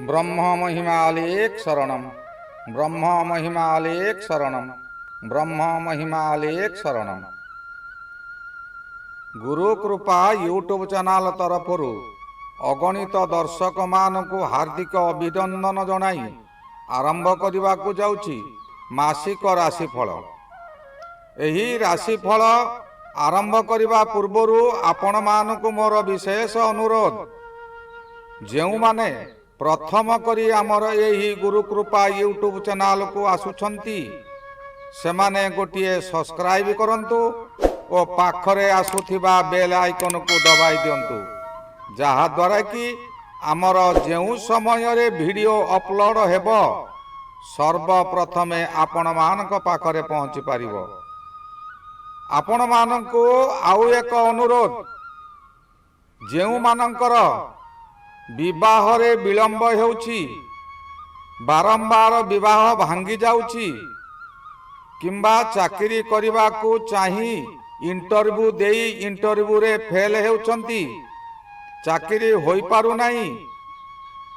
ब्रह्म महिमालेक शरणम ब्रह्म महिमालेक शरणम ब्रह्म महिमालेक शरणम। गुरु कृपा यूट्यूब चैनल तरफर अगणित दर्शक मानकु हार्दिक अभिनंदन जनाई आरंभ करने को जाउछि मासिक राशिफल। एही राशिफल आरंभ करने पूर्वरु आपण मानकु मोर विशेष अनुरोध, जेउ माने प्रथम करी आमर एही गुरु कृपा यूट्यूब चैनल को आसुछंती सेमाने गोटिए सब्सक्राइब करंतु और पाखरे आसुथिबा बेल आइकन को दबाई दियंतु, जहा द्वारा कि आमर जेउ समय रे वीडियो अपलोड हेबो सर्वप्रथमे आपण मानक पाखरे पहुंची पारिबो। आपण मानकु आउ एक अनुरोध, जेउ मानकर विवाह रे विलंब हेउछि, बारंबार विवाह भांगी जाउछि किंबा चाकरी करबा को चाही इंटरव्यू देई इंटरव्यू रे फेल हेउछंती, चाकरी होई पारु नाही,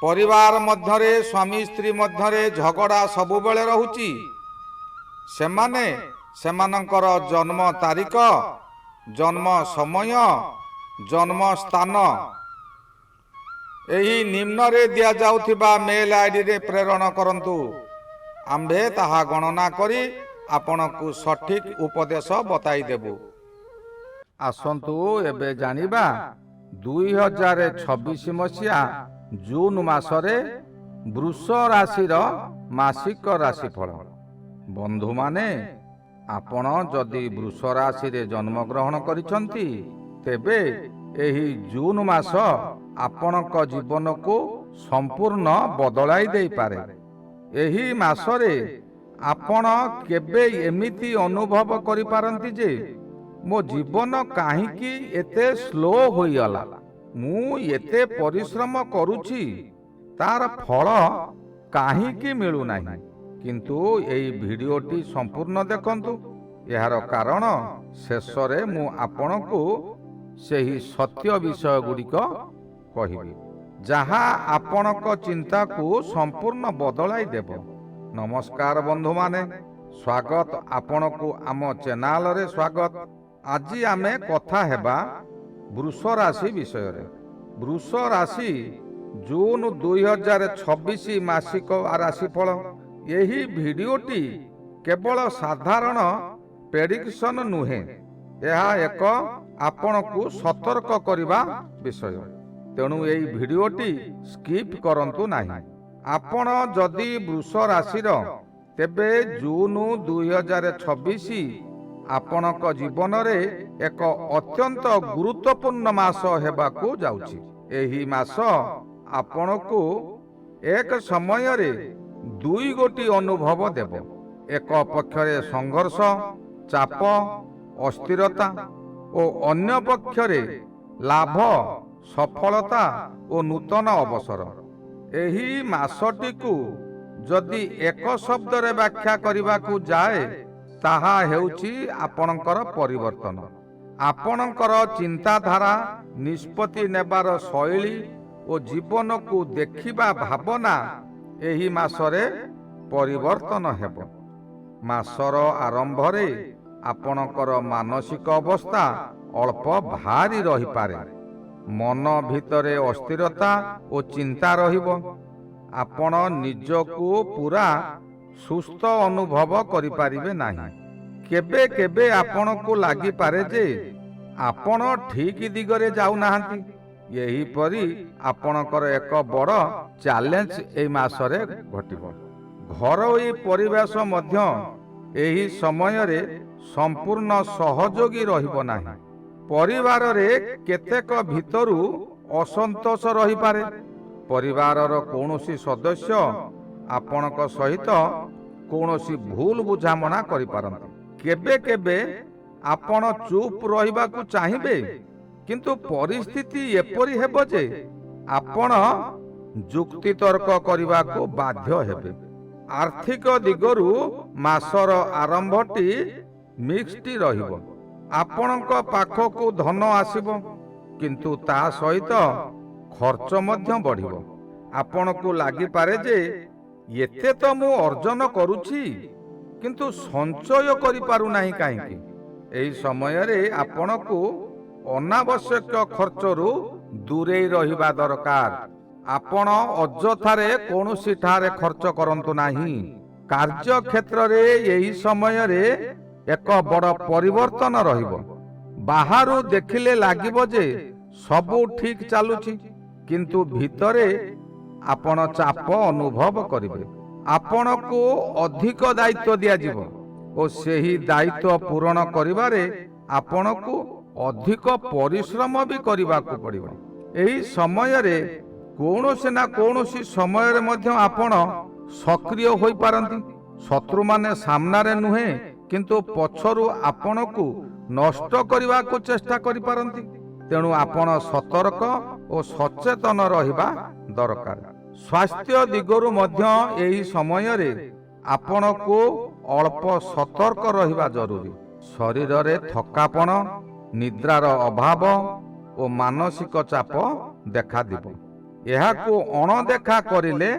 परिवार मध्यरे स्वामी स्त्री मध्यरे झगड़ा सबु बेले रहुछि, सेमाने सेमानंकर जन्म तारीख, जन्म समय, जन्म स्थान एही निम्न रे दिया जाउथिबा मेल आईडी रे प्रेरण करंतु। आम्भे ताहा गणना करी आपनकु सठिक उपदेश बताई देबु। आसंतु एबे जानिबा 2026 मसिया जून मासरे वृष राशिर मासिक राशिफल। बंधु माने आपण जदि वृष राशि रे जन्म ग्रहण करिसंती तेबे एही जून मास आपणक जीवन को संपूर्ण बदलाई दे पारे। एही मासरे आपण केबे एमिति अनुभव करि पारंती जे मो जीवन काहीकि एते स्लो होइगला, मु एते परिश्रम करूछि तार फल काहीकि मिलु नाही। किंतु एई भिडियोटी संपूर्ण देखंतु, यार कारण शेषरे मु आपणकु सेही सत्य विषय गुड़िक कहिबी, जहा आपणक चिंता को संपूर्ण बदलाई देव। नमस्कार बंधु माने, स्वागत आपणकु आम चैनल रे स्वागत। आज आमे कथा हेबा वृष राशि विषय रे। वृष राशि जून 2026 मासिक राशिफल। यही भिडियोटी केवल साधारण प्रेडिक्शन नुहे, यह एक आपणकु सतर्क करिबा विषय। तेणु एई भिडियोटी स्किप करंतु नाही। आपण जदि वृष राशिर तेबे जून 2026 आपणक जीवन रे एक अत्यंत गुरुत्वपूर्ण मास हेबाकु जाउछि। एही मास आपणकु एक समय रे दुई गोटी अनुभव देव। एक पक्षरे संघर्ष, चाप, अस्थिरता और अन्य पक्षरे लाभ, सफलता और नूतन अवसर। एही मासटी को जदि एक शब्द रे व्याख्या करबा को जाए ताहा हेउछि आपणकर परिवर्तन। आपणकर चिंताधारा, निष्पत्ति नेबार शैली और जीवन को देखिबा भावना एही मासरे परिवर्तन हेब। मासर आरंभ रे आपणकर मानसिक अवस्था अल्प भारी रही पारे। मन भितरे अस्थिरता और चिंता रहिबो। आपण निजको पूरा सुस्थ अनुभव करि पारिबे नाही। केबे केबे आपण को लागि पारे जे आपण ठीक दिगरे जाउ नाहंती। यही परी आपणकर एक बड़ चैलेंज एई मासरे घटिबो। घरोई परिवेश मध्य एही समय रे संपूर्ण सहयोगी रहिबो नाही। परिवार रे केतेक भितरु असंतोष रही पारे। परिवारर कौनसी सदस्य आपणक सहित कौनसी भूल बुझामणा करि पारंती। केबे केबे आपण चुप रहिबाकु चाहिबे, किंतु परिस्थिति एपरि हेबो जे आपण जुक्ति तर्क करिबाकु बाध्य हेबे। आर्थिक दिगरु मासर आरंभटी मिक्सटी रहिबो। आपणक पाखकु धन आसिबो, किंतु ता सहित खर्च मध्य बढ़िबो। ଆପଣଙ୍କୁ ଲାଗିପାରେ ଯେ ଏତେ ତ ମୁଁ ଅର୍ଜନ କରୁଛି କିନ୍ତୁ ସଞ୍ଚୟ କରିପାରୁନାହିଁ କାହିଁକି। ଏହି ସମୟରେ ଆପଣଙ୍କୁ ଅନାବଶ୍ୟକ ଖର୍ଚ୍ଚରୁ ଦୂରେଇ ରହିବା ଦରକାର। ଆପଣ ଅଯଥାରେ କୌଣସି ଠାରେ ଖର୍ଚ୍ଚ କରନ୍ତୁ ନାହିଁ। କାର୍ଯ୍ୟକ୍ଷେତ୍ରରେ ଏହି ସମୟରେ ଏକ ବଡ଼ ପରିବର୍ତ୍ତନ ରହିବ। ବାହାରୁ ଦେଖିଲେ ଲାଗିବ ଯେ ସବୁ ଠିକ୍ ଚାଲୁଛି, କିନ୍ତୁ ଭିତରେ ଆପଣ ଚାପ ଅନୁଭବ କରିବେ। ଆପଣଙ୍କୁ ଅଧିକ ଦାୟିତ୍ୱ ଦିଆଯିବ ଓ ସେହି ଦାୟିତ୍ୱ ପୂରଣ କରିବାରେ ଆପଣଙ୍କୁ ଅଧିକ ପରିଶ୍ରମ ବି କରିବାକୁ ପଡ଼ିବ। ଏହି ସମୟରେ କୌଣସି ନା କୌଣସି ସମୟରେ ମଧ୍ୟ ଆପଣ ସକ୍ରିୟ ହୋଇପାରନ୍ତି। ଶତ୍ରୁମାନେ ସାମ୍ନାରେ ନୁହେଁ କିନ୍ତୁ ପଛରୁ ଆପଣଙ୍କୁ ନଷ୍ଟ କରିବାକୁ ଚେଷ୍ଟା କରିପାରନ୍ତି। ତେଣୁ ଆପଣ ସତର୍କ ଓ ସଚେତନ ରହିବା ଦରକାର। ସ୍ୱାସ୍ଥ୍ୟ ଦିଗରୁ ମଧ୍ୟ ଏହି ସମୟରେ ଆପଣଙ୍କୁ ଅଳ୍ପ ସତର୍କ ରହିବା ଜରୁରୀ। ଶରୀରରେ ଥକାପଣ, ନିଦ୍ରାର ଅଭାବ ଓ ମାନସିକ ଚାପ ଦେଖାଦିବ। ଏହାକୁ ଅଣଦେଖା କରିଲେ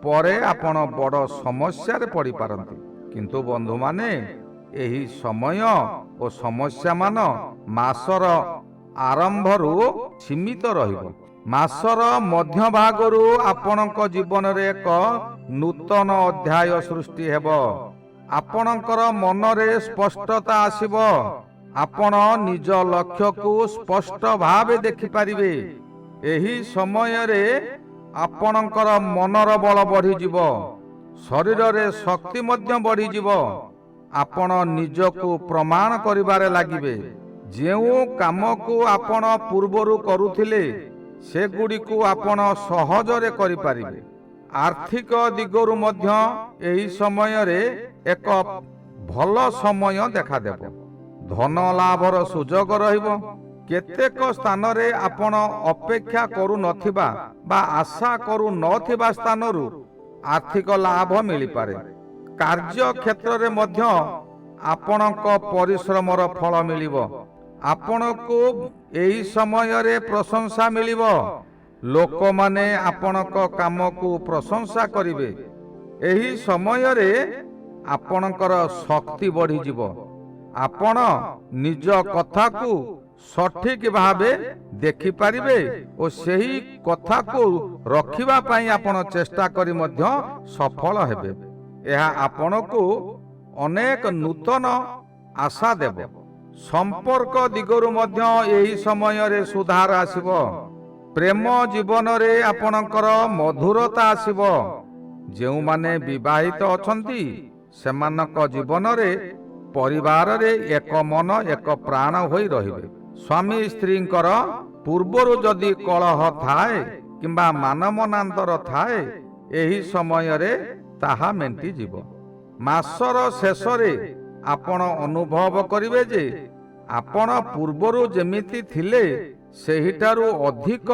ପରେ ଆପଣ ବଡ଼ ସମସ୍ୟାରେ ପଡ଼ିପାରନ୍ତି। କିନ୍ତୁ ବନ୍ଧୁମାନେ, ଏହି ସମୟ ଓ ସମସ୍ୟାମାନ ମାସର ଆରମ୍ଭରୁ ସୀମିତ ରହିବ। ମାସର ମଧ୍ୟଭାଗରୁ ଆପଣଙ୍କ ଜୀବନରେ ଏକ ନୂତନ ଅଧ୍ୟାୟ ସୃଷ୍ଟି ହେବ। ଆପଣଙ୍କର ମନରେ ସ୍ପଷ୍ଟତା ଆସିବ। ଆପଣ ନିଜ ଲକ୍ଷ୍ୟକୁ ସ୍ପଷ୍ଟ ଭାବେ ଦେଖିପାରିବେ। ଏହି ସମୟରେ ଆପଣଙ୍କର ମନର ବଳ ବଢ଼ିଯିବ, ଶରୀରରେ ଶକ୍ତି ମଧ୍ୟ ବଢ଼ିଯିବ। ଆପଣ ନିଜକୁ ପ୍ରମାଣ କରିବାରେ ଲାଗିବେ। ଯେଉଁ କାମକୁ ଆପଣ ପୂର୍ବରୁ କରୁଥିଲେ ସେଗୁଡ଼ିକୁ ଆପଣ ସହଜରେ କରିପାରିବେ। ଆର୍ଥିକ ଦିଗରୁ ମଧ୍ୟ ଏହି ସମୟରେ ଏକ ଭଲ ସମୟ ଦେଖାଦେବ। ଧନ ଲାଭର ସୁଯୋଗ ରହିବ। କେତେକ ସ୍ଥାନରେ ଆପଣ ଅପେକ୍ଷା କରୁନଥିବା ବା ଆଶା କରୁନଥିବା ସ୍ଥାନରୁ ଆର୍ଥିକ ଲାଭ ମିଳିପାରେ। କାର୍ଯ୍ୟକ୍ଷେତ୍ରରେ ମଧ୍ୟ ଆପଣଙ୍କ ପରିଶ୍ରମର ଫଳ ମିଳିବ। ଆପଣଙ୍କୁ ଏହି ସମୟରେ ପ୍ରଶଂସା ମିଳିବ। ଲୋକମାନେ ଆପଣଙ୍କ କାମକୁ ପ୍ରଶଂସା କରିବେ। ଏହି ସମୟରେ ଆପଣଙ୍କର ଶକ୍ତି ବଢ଼ିଯିବ। ଆପଣ ନିଜ କଥାକୁ ସଠିକ୍ ଭାବେ ଦେଖିପାରିବେ ଓ ସେହି କଥାକୁ ରଖିବା ପାଇଁ ଆପଣ ଚେଷ୍ଟା କରି ମଧ୍ୟ ସଫଳ ହେବେ। ଏହା ଆପଣଙ୍କୁ ଅନେକ ନୂତନ ଆଶା ଦେବ। ସମ୍ପର୍କ ଦିଗରୁ ମଧ୍ୟ ଏହି ସମୟରେ ସୁଧାର ଆସିବ। ପ୍ରେମ ଜୀବନରେ ଆପଣଙ୍କର ମଧୁରତା ଆସିବ। ଯେଉଁମାନେ ବିବାହିତ ଅଛନ୍ତି ସେମାନଙ୍କ ଜୀବନରେ ପରିବାରରେ ଏକ ମନ ଏକ ପ୍ରାଣ ହୋଇ ରହିବେ। ସ୍ୱାମୀ ସ୍ତ୍ରୀଙ୍କର ପୂର୍ବରୁ ଯଦି କଳହ ଥାଏ କିମ୍ବା ମାନମନାନ୍ତର ଥାଏ, ଏହି ସମୟରେ ତାହା ମେଣ୍ଟିଯିବ। ମାସର ଶେଷରେ ଆପଣ ଅନୁଭବ କରିବେ ଯେ ଆପଣ ପୂର୍ବରୁ ଯେମିତି ଥିଲେ ସେହିଠାରୁ ଅଧିକ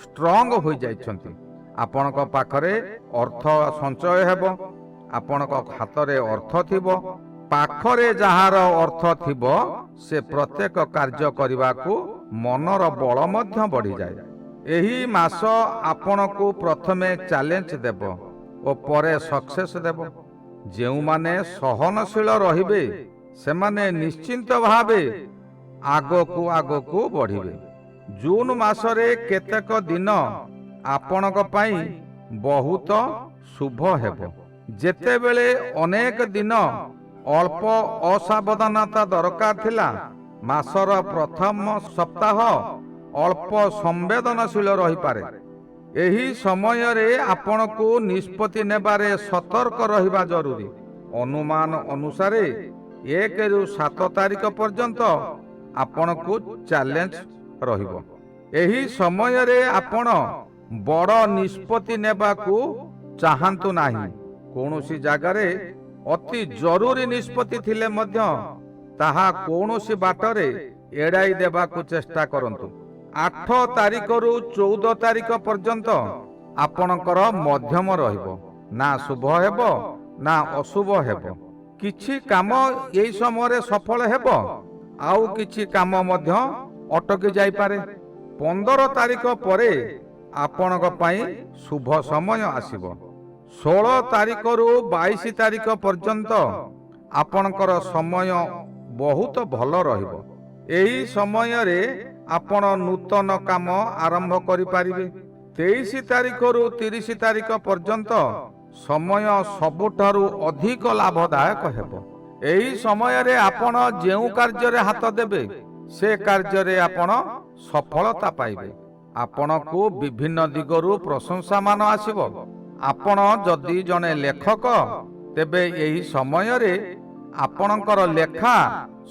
ଷ୍ଟ୍ରଙ୍ଗ ହୋଇଯାଇଛନ୍ତି। ଆପଣଙ୍କ ପାଖରେ ଅର୍ଥ ସଞ୍ଚୟ ହେବ। ଆପଣଙ୍କ ହାତରେ ଅର୍ଥ ଥିବ। ପାଖରେ ଯାହାର ଅର୍ଥ ଥିବ ସେ ପ୍ରତ୍ୟେକ କାର୍ଯ୍ୟ କରିବାକୁ ମନର ବଳ ମଧ୍ୟ ବଢ଼ିଯାଏ। ଏହି ମାସ ଆପଣଙ୍କୁ ପ୍ରଥମେ ଚ୍ୟାଲେଞ୍ଜ ଦେବ ଓ ପରେ ସକ୍ସେସ୍ ଦେବ। ଯେଉଁମାନେ ସହନଶୀଳ ରହିବେ ସେମାନେ ନିଶ୍ଚିନ୍ତ ଭାବେ ଆଗକୁ ଆଗକୁ ବଢ଼ିବେ। ଜୁନ ମାସରେ କେତେକ ଦିନ ଆପଣଙ୍କ ପାଇଁ ବହୁତ ଶୁଭ ହେବ। ଯେତେବେଳେ ଅନେକ ଦିନ ଅଳ୍ପ ଅସାବଧାନତା ଦରକାର ଥିଲା, ମାସର ପ୍ରଥମ ସପ୍ତାହ ଅଳ୍ପ ସମ୍ବେଦନଶୀଳ ରହିପାରେ। ଏହି ସମୟରେ ଆପଣଙ୍କୁ ନିଷ୍ପତ୍ତି ନେବାରେ ସତର୍କ ରହିବା ଜରୁରୀ। ଅନୁମାନ ଅନୁସାରେ 1 ରୁ 7 ତାରିଖ ପର୍ଯ୍ୟନ୍ତ ଆପଣଙ୍କୁ ଚ୍ୟାଲେଞ୍ଜ ରହିବ। ଏହି ସମୟରେ ଆପଣ ବଡ଼ ନିଷ୍ପତ୍ତି ନେବାକୁ ଚାହାନ୍ତୁ ନାହିଁ। କୌଣସି ଜାଗାରେ ଅତି ଜରୁରୀ ନିଷ୍ପତ୍ତି ଥିଲେ ମଧ୍ୟ ତାହା କୌଣସି ବାଟରେ ଏଡ଼ାଇ ଦେବାକୁ ଚେଷ୍ଟା କରନ୍ତୁ। 8 ତାରିଖରୁ 14 ତାରିଖ ପର୍ଯ୍ୟନ୍ତ ଆପଣଙ୍କର ମଧ୍ୟମ ରହିବ। ନା ଶୁଭ ହେବ ନା ଅଶୁଭ ହେବ। କିଛି କାମ ଏହି ସମୟରେ ସଫଳ ହେବ, ଆଉ କିଛି କାମ ମଧ୍ୟ ଅଟକି ଯାଇପାରେ। 15 ତାରିଖ ପରେ ଆପଣଙ୍କ ପାଇଁ ଶୁଭ ସମୟ ଆସିବ। 16 ତାରିଖରୁ 22 ତାରିଖ ପର୍ଯ୍ୟନ୍ତ ଆପଣଙ୍କର ସମୟ ବହୁତ ଭଲ ରହିବ। ଏହି ସମୟରେ ଆପଣ ନୂତନ କାମ ଆରମ୍ଭ କରିପାରିବେ। 23 ତାରିଖରୁ 30 ତାରିଖ ପର୍ଯ୍ୟନ୍ତ ସମୟ ସବୁଠାରୁ ଅଧିକ ଲାଭଦାୟକ ହେବ। ଏହି ସମୟରେ ଆପଣ ଯେଉଁ କାର୍ଯ୍ୟରେ ହାତ ଦେବେ ସେ କାର୍ଯ୍ୟରେ ଆପଣ ସଫଳତା ପାଇବେ। ଆପଣଙ୍କୁ ବିଭିନ୍ନ ଦିଗରୁ ପ୍ରଶଂସାମାନ ଆସିବ। ଆପଣ ଯଦି ଜଣେ ଲେଖକ ତେବେ ଏହି ସମୟରେ ଆପଣଙ୍କର ଲେଖା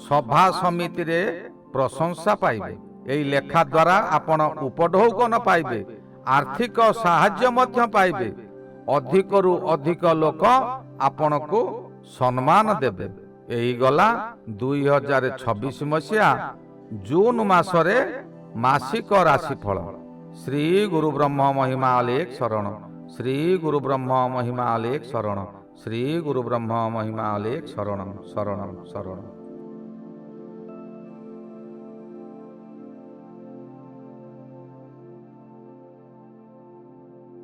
ସଭା ସମିତିରେ ପ୍ରଶଂସା ପାଇବେ। ଏହି ଲେଖା ଦ୍ୱାରା ଆପଣ ଉପଢୌକନ ପାଇବେ, ଆର୍ଥିକ ସାହାଯ୍ୟ ମଧ୍ୟ ପାଇବେ। ଅଧିକରୁ ଅଧିକ ଲୋକ ଆପଣଙ୍କୁ ସମ୍ମାନ ଦେବେ। ଏହି ଗଲା 2026 ମସିହା ଜୁନ ମାସରେ ମାସିକ ରାଶିଫଳ। ଶ୍ରୀ ଗୁରୁ ବ୍ରହ୍ମ ମହିମା ଅଲେଖ ଶରଣ। ଶ୍ରୀ ଗୁରୁ ବ୍ରହ୍ମ ମହିମା ଅଲେଖ ଶରଣ। ଶ୍ରୀ ଗୁରୁ ବ୍ରହ୍ମ ମହିମା ଅଲେଖ ଶରଣ ଶରଣ ଶରଣ।